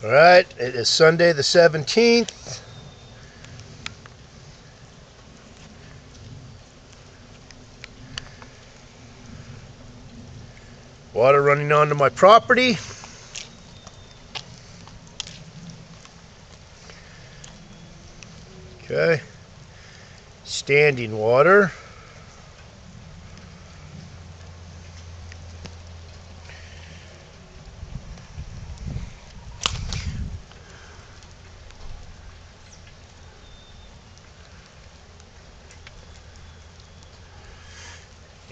Alright, it is Sunday the 17th. Water running onto my property. Okay. Standing water.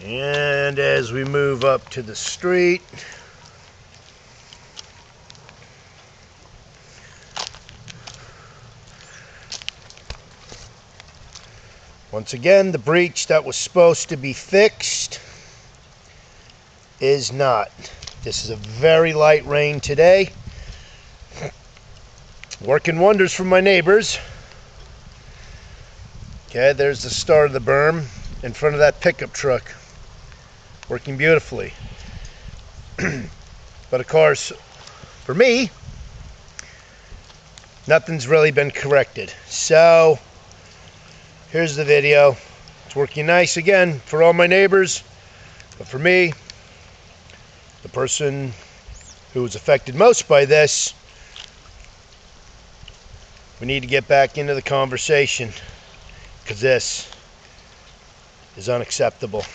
And as we move up to the street, once again, the breach that was supposed to be fixed is not. This is a very light rain today. Working wonders for my neighbors. Okay, there's the start of the berm in front of that pickup truck. Working beautifully. But of course, for me, nothing's really been corrected. So, here's the video. It's working nice again for all my neighbors. But for me, the person who was affected most by this, we need to get back into the conversation, because this is unacceptable.